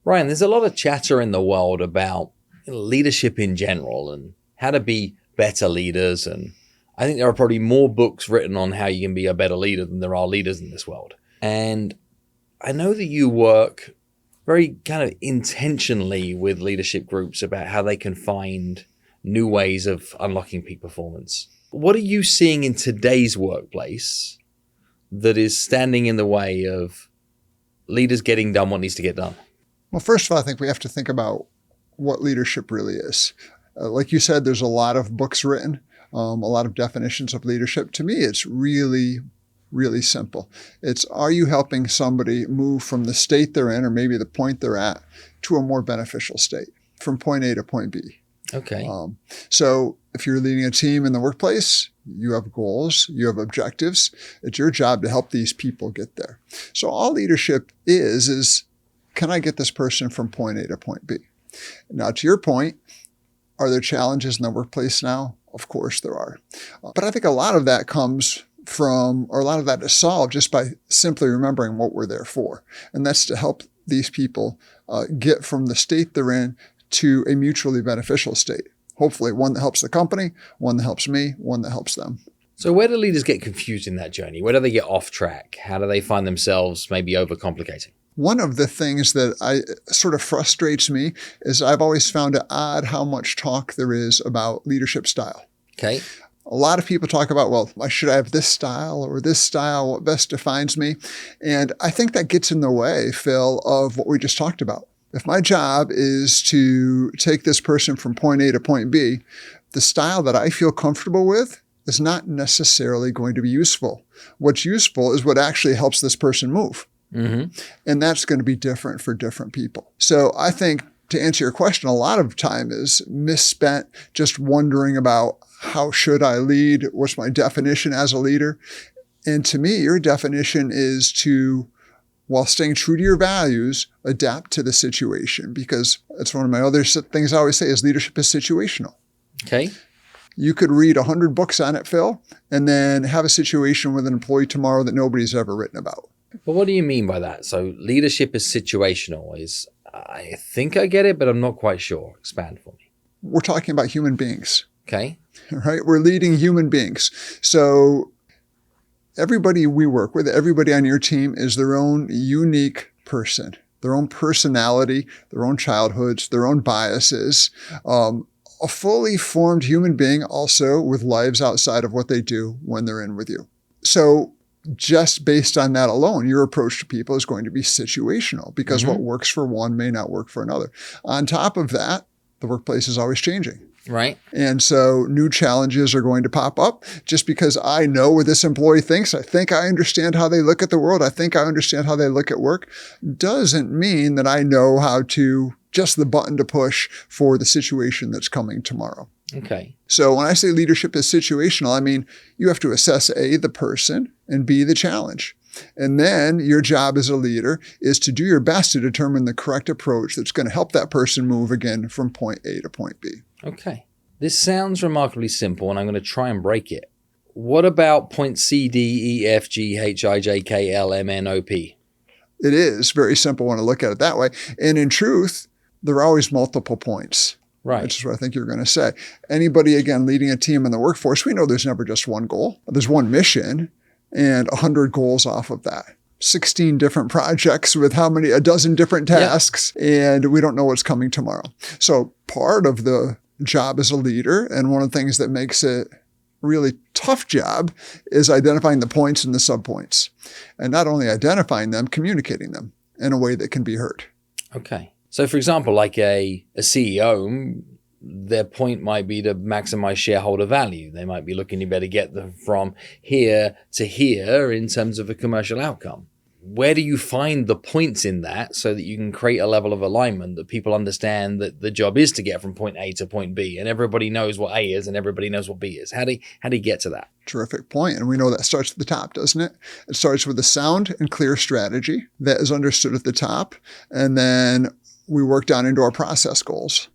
Brian, there's a lot of chatter in the world about leadership in general and how to be better leaders. And I think there are probably more books written on how you can be a better leader than there are leaders in this world. And I know that you work very kind of intentionally with leadership groups about how they can find new ways of unlocking peak performance. What are you seeing in today's workplace that is standing in the way of leaders getting done what needs to get done? Well, first of all, I think we have to think about what leadership really is. Like you said, there's a lot of books written, a lot of definitions of leadership. To me, it's really, really simple. It's, are you helping somebody move from the state they're in, or maybe the point they're at, to a more beneficial state, from point A to point B? Okay. So if you're leading a team in the workplace, you have goals, you have objectives. It's your job to help these people get there. So all leadership is can I get this person from point A to point B? Now, to your point, are there challenges in the workplace now? Of course there are. But I think a lot of that comes from, or a lot of that is solved just by simply remembering what we're there for. And that's to help these people get from the state they're in to a mutually beneficial state. Hopefully one that helps the company, one that helps me, one that helps them. So where do leaders get confused in that journey? Where do they get off track? How do they find themselves maybe overcomplicating? One of the things that sort of frustrates me is I've always found it odd how much talk there is about leadership style. Okay. A lot of people talk about, well, should I have this style or this style? What best defines me? And I think that gets in the way, Phil, of what we just talked about. If my job is to take this person from point A to point B, the style that I feel comfortable with is not necessarily going to be useful. What's useful is what actually helps this person move. Mm-hmm. And that's going to be different for different people. So I think, to answer your question, a lot of time is misspent just wondering about how should I lead? What's my definition as a leader? And to me, your definition is to, while staying true to your values, adapt to the situation, because that's one of my other things I always say is leadership is situational. Okay. You could read 100 books on it, Phil, and then have a situation with an employee tomorrow that nobody's ever written about. Well, what do you mean by that? So leadership is situational. I think I get it, but I'm not quite sure. Expand for me. We're talking about human beings. Okay. Right? We're leading human beings. So everybody we work with, everybody on your team is their own unique person, their own personality, their own childhoods, their own biases. A fully formed human being also with lives outside of what they do when they're in with you. So just based on that alone, your approach to people is going to be situational, because what works for one may not work for another. On top of that, the workplace is always changing. Right. And so new challenges are going to pop up. Just because I know what this employee thinks, I think I understand how they look at the world, I think I understand how they look at work, doesn't mean that I know how to just the button to push for the situation that's coming tomorrow. Okay. So when I say leadership is situational, I mean, you have to assess A, the person, and B, the challenge. And then your job as a leader is to do your best to determine the correct approach that's going to help that person move again from point A to point B. Okay. This sounds remarkably simple, and I'm going to try and break it. What about point C, D, E, F, G, H, I, J, K, L, M, N, O, P? It is very simple when I look at it that way. And in truth, there are always multiple points. Right. Which is what I think you're going to say. Anybody, again, leading a team in the workforce, we know there's never just one goal. There's one mission and 100 goals off of that. 16 different projects with a dozen different tasks, and we don't know what's coming tomorrow. So part of the job as a leader, and one of the things that makes it a really tough job, is identifying the points and the subpoints. And not only identifying them, communicating them in a way that can be heard. Okay. So, for example, like a CEO, their point might be to maximize shareholder value. They might be looking to better get them from here to here in terms of a commercial outcome. Where do you find the points in that so that you can create a level of alignment that people understand that the job is to get from point A to point B, and everybody knows what A is and everybody knows what B is? How do you get to that? Terrific point. And we know that starts at the top, doesn't it? It starts with a sound and clear strategy that is understood at the top. And then we work down into our process goals,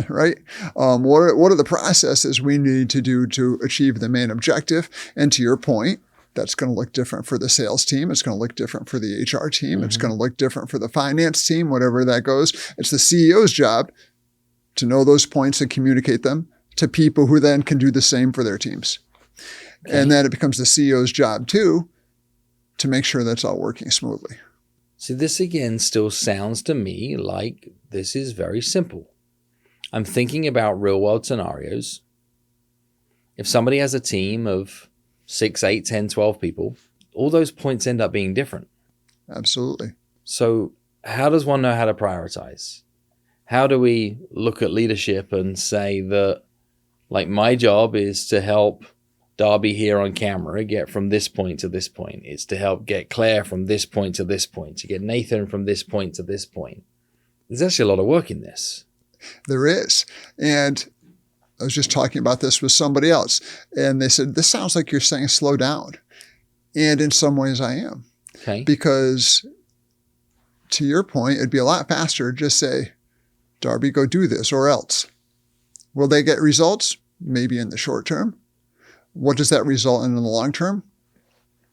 right? What are the processes we need to do to achieve the main objective? And to your point, That's going to look different for the sales team. It's going to look different for the HR team. It's going to look different for the finance team, whatever that goes. It's the CEO's job to know those points and communicate them to people who then can do the same for their teams. Okay. And then it becomes the CEO's job too to make sure that's all working smoothly. So this again still sounds to me like this is very simple. I'm thinking about real world scenarios. If somebody has a team of 6, 8, 10, 12 people, all those points end up being different. Absolutely. So how does one know how to prioritize? How do we look at leadership and say that, like, my job is to help Darby here on camera get from this point to this point. It's to help get Claire from this point to this point, to get Nathan from this point to this point. There's actually a lot of work in this. There is. And I was just talking about this with somebody else, and they said, this sounds like you're saying slow down. And in some ways I am. Okay. Because to your point, it'd be a lot faster to just say, Darby, go do this or else. Will they get results? Maybe in the short term. What does that result in the long term?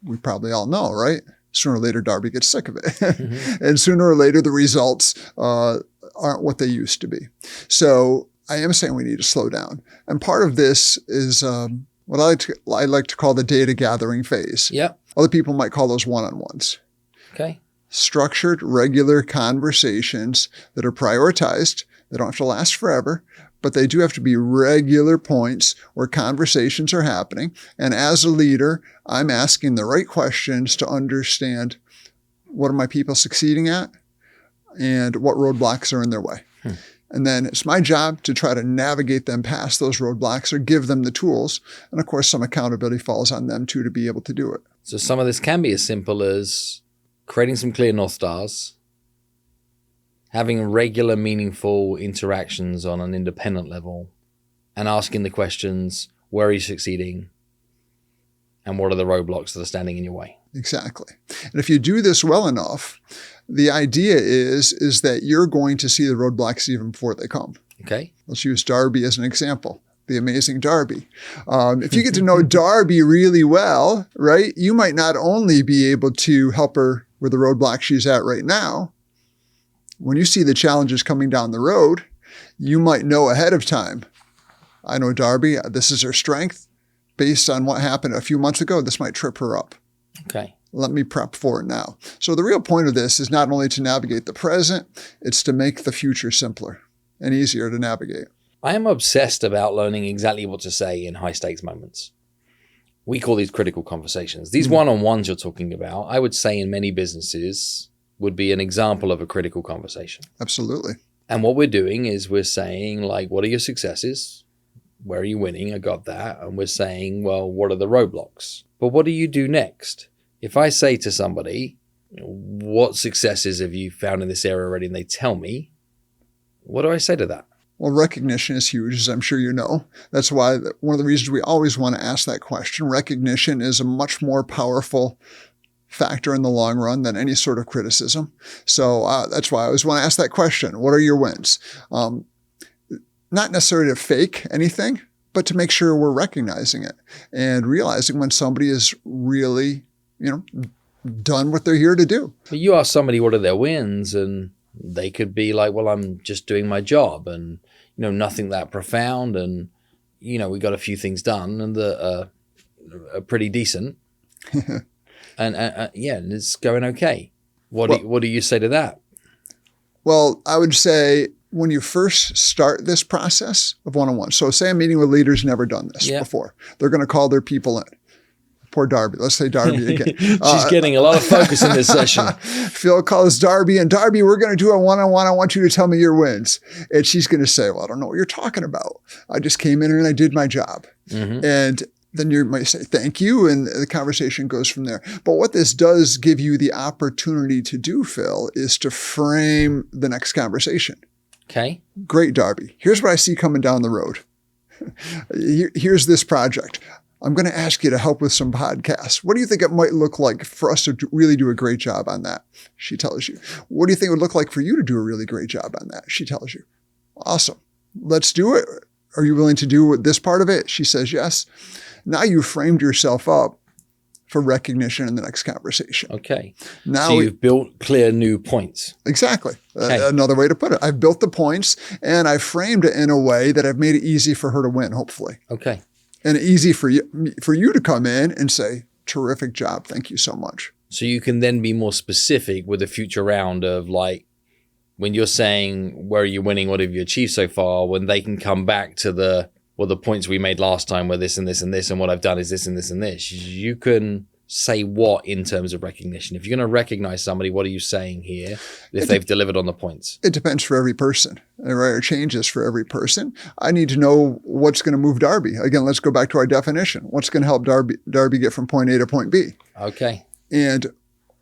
We probably all know, right? Sooner or later, Darby gets sick of it. Mm-hmm. And sooner or later, the results aren't what they used to be. So I am saying we need to slow down. And part of this is what I like to call the data gathering phase. Yep. Other people might call those one-on-ones. Okay. Structured, regular conversations that are prioritized. They don't have to last forever, but they do have to be regular points where conversations are happening. And as a leader, I'm asking the right questions to understand what are my people succeeding at and what roadblocks are in their way. And then it's my job to try to navigate them past those roadblocks or give them the tools. And of course, some accountability falls on them too to be able to do it. So some of this can be as simple as creating some clear North Stars, having regular, meaningful interactions on an independent level, and asking the questions, where are you succeeding? And what are the roadblocks that are standing in your way? Exactly. And if you do this well enough, the idea is that you're going to see the roadblocks even before they come. Okay. Let's use Darby as an example. The amazing Darby. If you get to know Darby really well, right, you might not only be able to help her with the roadblock she's at right now. When you see the challenges coming down the road, you might know ahead of time. I know Darby, this is her strength. Based on what happened a few months ago, this might trip her up. Okay. Let me prep for it now. So the real point of this is not only to navigate the present, it's to make the future simpler and easier to navigate. I am obsessed about learning exactly what to say in high stakes moments. We call these critical conversations. These one-on-ones you're talking about, I would say in many businesses would be an example of a critical conversation. Absolutely. And what we're doing is we're saying, like, what are your successes? Where are you winning? I got that. And we're saying, well, what are the roadblocks? But what do you do next? If I say to somebody, what successes have you found in this area already? And they tell me, what do I say to that? Well, recognition is huge, as I'm sure you know. That's why one of the reasons we always want to ask that question. Recognition is a much more powerful factor in the long run than any sort of criticism. So that's why I always want to ask that question. What are your wins? Not necessarily to fake anything, but to make sure we're recognizing it and realizing when somebody is really, done what they're here to do. But you ask somebody what are their wins, and they could be like, well, I'm just doing my job and, nothing that profound. And, we got a few things done and that are pretty decent. and it's going okay. What do you say to that? Well, I would say when you first start this process of one-on-one, so say I'm meeting with leaders never done this before. They're going to call their people in. Poor Darby. Let's say Darby again. She's getting a lot of focus in this session. Phil calls Darby, and Darby, we're going to do a one-on-one. I want you to tell me your wins. And she's going to say, well, I don't know what you're talking about. I just came in and I did my job. Mm-hmm. And then you might say, thank you. And the conversation goes from there. But what this does give you the opportunity to do, Phil, is to frame the next conversation. Okay. Great, Darby. Here's what I see coming down the road. Here's this project. I'm going to ask you to help with some podcasts. What do you think it might look like for us to really do a great job on that? She tells you. What do you think it would look like for you to do a really great job on that? She tells you. Awesome. Let's do it. Are you willing to do this part of it? She says yes. Now you framed yourself up for recognition in the next conversation. Okay. Now so you've built clear new points. Exactly. Okay. Another way to put it. I've built the points and I framed it in a way that I've made it easy for her to win, hopefully. Okay. And easy for you to come in and say, terrific job. Thank you so much. So you can then be more specific with a future round of like, when you're saying, where are you winning? What have you achieved so far? When they can come back to the points we made last time were this and this and this, and what I've done is this and this and this. You can say what in terms of recognition? If you're going to recognize somebody, what are you saying here if they've delivered on the points? It depends for every person. It changes for every person. I need to know what's going to move Darby. Again, let's go back to our definition. What's going to help Darby get from point A to point B? Okay. And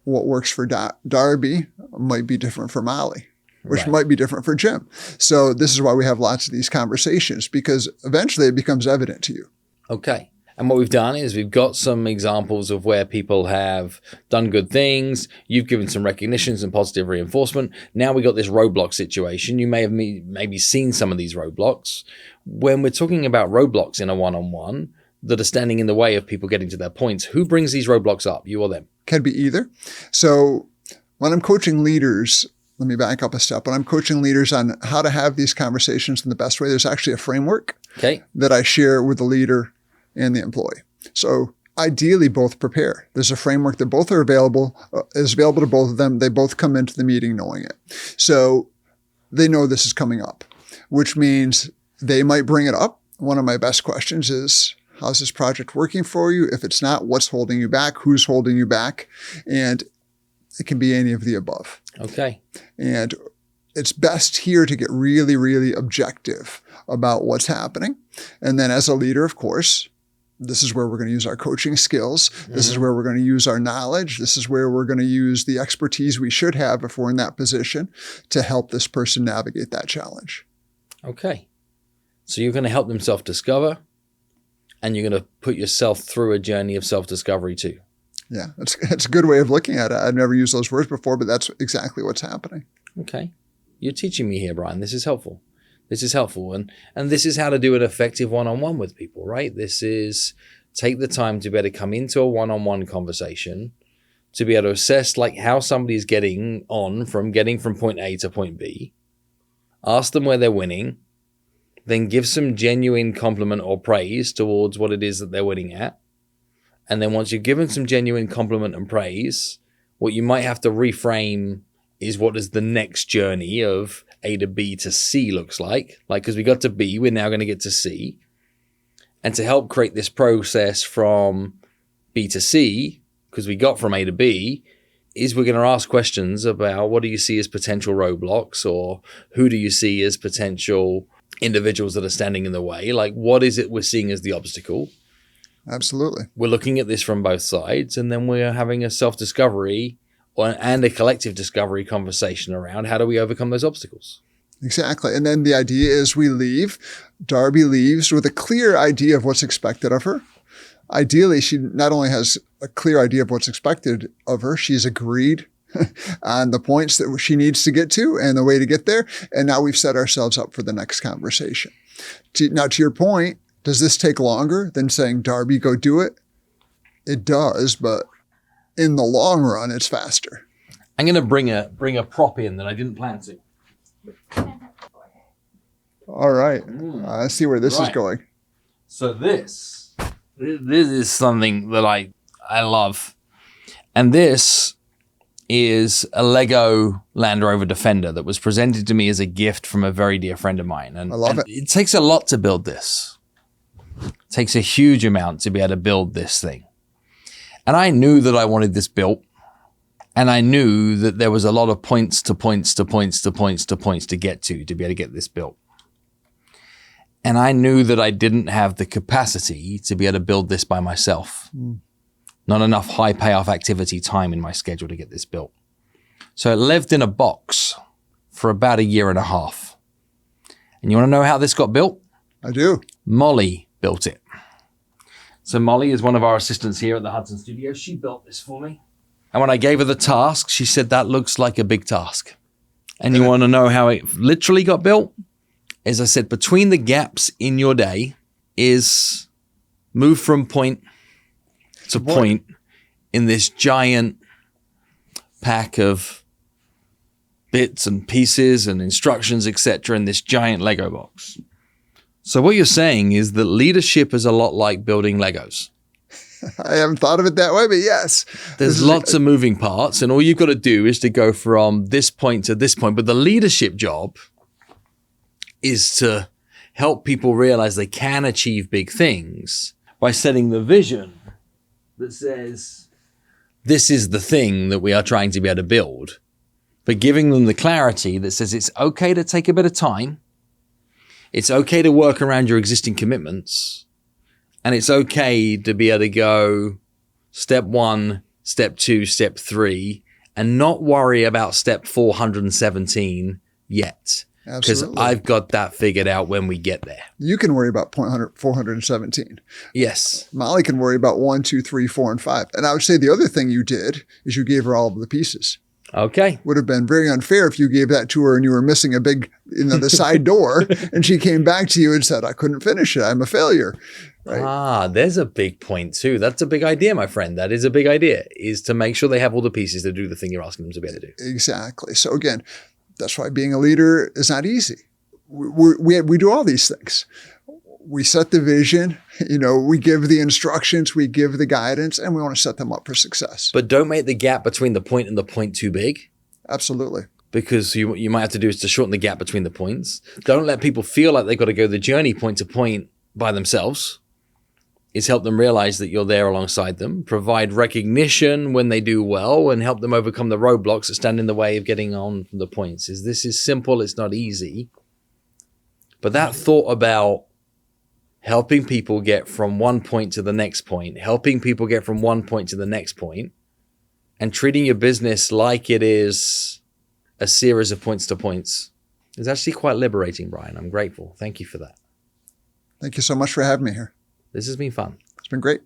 what works for Darby might be different for Molly, which might be different for Jim. So this is why we have lots of these conversations, because eventually it becomes evident to you. Okay. And what we've done is we've got some examples of where people have done good things. You've given some recognitions and positive reinforcement. Now we got this roadblock situation. You may have maybe seen some of these roadblocks. When we're talking about roadblocks in a one-on-one that are standing in the way of people getting to their points, who brings these roadblocks up, you or them? Can be either. So when I'm coaching leaders, let me back up a step. When I'm coaching leaders on how to have these conversations in the best way, there's actually a framework that I share with the leader and the employee. So ideally, both prepare. There's a framework that both are available, is available to both of them. They both come into the meeting knowing it. So they know this is coming up, which means they might bring it up. One of my best questions is, how's this project working for you? If it's not, what's holding you back? Who's holding you back? And it can be any of the above. Okay. And it's best here to get really, really objective about what's happening. And then as a leader, of course, this is where we're going to use our coaching skills. This is where we're going to use our knowledge. This is where we're going to use the expertise we should have if we're in that position to help this person navigate that challenge. Okay. So you're going to help them self-discover, and you're going to put yourself through a journey of self-discovery too. Yeah, that's a good way of looking at it. I've never used those words before, but that's exactly what's happening. Okay. You're teaching me here, Brian. This is helpful. This is helpful. And this is how to do an effective one-on-one with people, right? This is take the time to be able to come into a one-on-one conversation, to be able to assess like how somebody's getting from point A to point B, ask them where they're winning, then give some genuine compliment or praise towards what it is that they're winning at. And then once you've given some genuine compliment and praise, what you might have to reframe is what does the next journey of A to B to C looks like. Like, because we got to B, we're now going to get to C. And to help create this process from B to C, because we got from A to B, is we're going to ask questions about what do you see as potential roadblocks, or who do you see as potential individuals that are standing in the way? Like, what is it we're seeing as the obstacle? Absolutely. We're looking at this from both sides, and then we're having a self-discovery and a collective discovery conversation around how do we overcome those obstacles. Exactly. And then the idea is Darby leaves with a clear idea of what's expected of her. Ideally, she not only has a clear idea of what's expected of her, she's agreed on the points that she needs to get to and the way to get there. And now we've set ourselves up for the next conversation. Now, to your point, does this take longer than saying, Darby, go do it? It does, but in the long run, it's faster. I'm going to bring a prop in that I didn't plan to. All right. I see where this is going. So this is something that I love. And this is a Lego Land Rover Defender that was presented to me as a gift from a very dear friend of mine. And I love it. It takes a lot to build this. It takes a huge amount to be able to build this thing. And I knew that I wanted this built. And I knew that there was a lot of points to get to be able to get this built. And I knew that I didn't have the capacity to be able to build this by myself. Not enough high payoff activity time in my schedule to get this built. So it lived in a box for about 1.5 years. And you want to know how this got built? I do. Molly built it. So Molly is one of our assistants here at the Hudson Studio. She built this for me. And when I gave her the task, she said, that looks like a big task. And you want to know how it literally got built? As I said, between the gaps in your day is move from point to point in this giant pack of bits and pieces and instructions, etc., in this giant Lego box. So what you're saying is that leadership is a lot like building Legos. I haven't thought of it that way, but yes. There's lots of moving parts, and all you've got to do is to go from this point to this point. But the leadership job is to help people realize they can achieve big things by setting the vision that says, this is the thing that we are trying to be able to build, but giving them the clarity that says it's okay to take a bit of time. It's okay to work around your existing commitments. And it's okay to be able to go step 1, step 2, step 3, and not worry about step 417 yet. Because I've got that figured out when we get there. You can worry about 417. Yes. Molly can worry about 1, 2, 3, 4, and 5. And I would say the other thing you did is you gave her all of the pieces. Okay. Would have been very unfair if you gave that to her and you were missing a big, the side door, and she came back to you and said, I couldn't finish it. I'm a failure. Right? There's a big point too. That's a big idea, my friend. That is a big idea, is to make sure they have all the pieces to do the thing you're asking them to be able to do. Exactly. So again, that's why being a leader is not easy. We do all these things. We set the vision, we give the instructions, we give the guidance, and we want to set them up for success. But don't make the gap between the point and the point too big. Absolutely. Because you might have to do is to shorten the gap between the points. Don't let people feel like they've got to go the journey point to point by themselves. It's help them realize that you're there alongside them, provide recognition when they do well, and help them overcome the roadblocks that stand in the way of getting on from the points. This is simple, it's not easy. But that thought about helping people get from one point to the next point, helping people get from one point to the next point, and treating your business like it is a series of points to points is actually quite liberating, Brian. I'm grateful. Thank you for that. Thank you so much for having me here. This has been fun. It's been great.